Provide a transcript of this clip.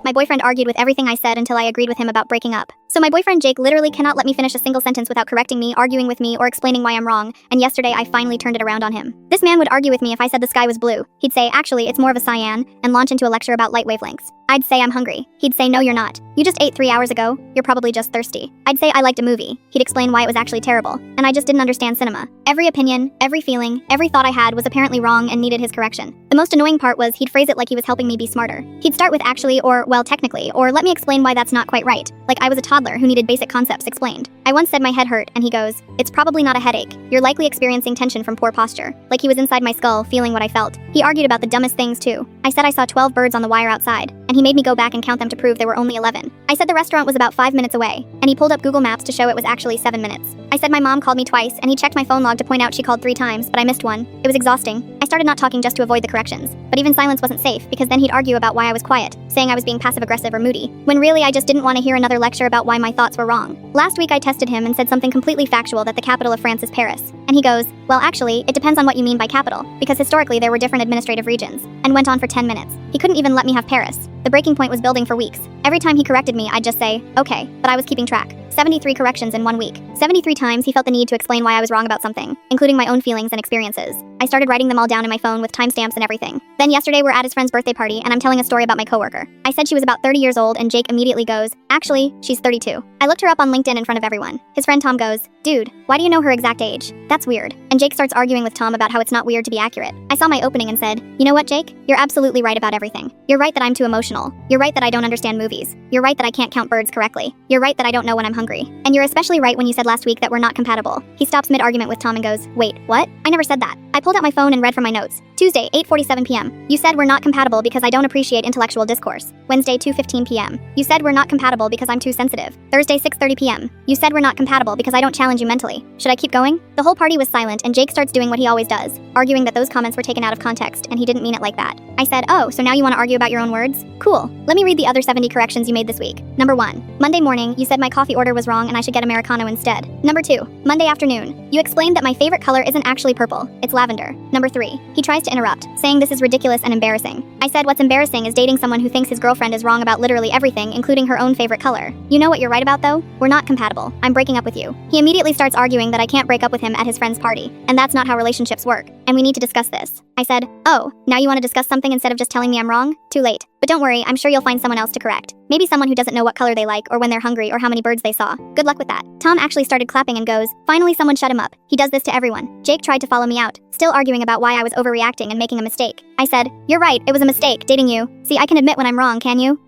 My boyfriend argued with everything I said until I agreed with him about breaking up. So my boyfriend Jake literally cannot let me finish a single sentence without correcting me, arguing with me, or explaining why I'm wrong, and yesterday I finally turned it around on him. This man would argue with me if I said the sky was blue. He'd say, actually, it's more of a cyan, and launch into a lecture about light wavelengths. I'd say I'm hungry. He'd say, no, you're not. You just ate 3 hours ago. You're probably just thirsty. I'd say I liked a movie. He'd explain why it was actually terrible, and I just didn't understand cinema. Every opinion, every feeling, every thought I had was apparently wrong and needed his correction. The most annoying part was he'd phrase it like he was helping me be smarter. He'd start with actually, or well, technically, or let me explain why that's not quite right, like I was a toddler who needed basic concepts explained. I once said my head hurt, and he goes, it's probably not a headache. You're likely experiencing tension from poor posture. Like he was inside my skull, feeling what I felt. He argued about the dumbest things too. I said I saw 12 birds on the wire outside, and he made me go back and count them to prove there were only 11. I said the restaurant was about 5 minutes away, and he pulled up Google Maps to show it was actually 7 minutes. I said my mom called me twice, and he checked my phone log to point out she called 3 times, but I missed one. It was exhausting. I started not talking just to avoid the corrections, but even silence wasn't safe because then he'd argue about why I was quiet, saying I was being passive-aggressive or moody, when really I just didn't want to hear another lecture about why my thoughts were wrong. Last week I tested him and said something completely factual, that the capital of France is Paris, and he goes, well actually, it depends on what you mean by capital, because historically there were different administrative regions, and went on for 10 minutes. He couldn't even let me have Paris. The breaking point was building for weeks. Every time he corrected me, I'd just say, okay, but I was keeping track. 73 corrections in 1 week. 73 times he felt the need to explain why I was wrong about something, including my own feelings and experiences. I started writing them all down in my phone with timestamps and everything. Then yesterday we're at his friend's birthday party and I'm telling a story about my coworker. I said she was about 30 years old and Jake immediately goes, actually, she's 32. I looked her up on LinkedIn in front of everyone. His friend Tom goes, dude, why do you know her exact age? That's weird. And Jake starts arguing with Tom about how it's not weird to be accurate. I saw my opening and said, you know what, Jake? You're absolutely right about everything. You're right that I'm too emotional. You're right that I don't understand movies. You're right that I can't count birds correctly. You're right that I don't know when I'm hungry. And you're especially right when you said last week that we're not compatible. He stops mid-argument with Tom and goes, wait, what? I never said that. I pulled out my phone and read from my notes. Tuesday, 8:47 p.m. You said we're not compatible because I don't appreciate intellectual discourse. Wednesday, 2:15 p.m. You said we're not compatible because I'm too sensitive. Thursday, 6:30 p.m. You said we're not compatible because I don't challenge you mentally. Should I keep going? The whole party was silent and Jake starts doing what he always does, arguing that those comments were taken out of context and he didn't mean it like that. I said, oh, so now you want to argue about your own words? Cool. Let me read the other 70 corrections you made this week. Number 1. Monday morning, you said my coffee order was wrong and I should get Americano instead. Number 2. Monday afternoon, you explained that my favorite color isn't actually purple, it's lavender. Number 3. He tries to interrupt, saying this is ridiculous and embarrassing. I said what's embarrassing is dating someone who thinks his girlfriend is wrong about literally everything, including her own favorite color. You know what you're right about though? We're not compatible. I'm breaking up with you. He immediately starts arguing that I can't break up with him at his friend's party, and that's not how relationships work, and we need to discuss this. I said, oh, now you want to discuss something instead of just telling me I'm wrong? Too late. But don't worry, I'm sure you'll find someone else to correct. Maybe someone who doesn't know what color they like or when they're hungry or how many birds they saw. Good luck with that. Tom actually started clapping and goes, finally someone shut him up. He does this to everyone. Jake tried to follow me out, still arguing about why I was overreacting and making a mistake. I said, you're right, it was a mistake, dating you. See, I can admit when I'm wrong, can you?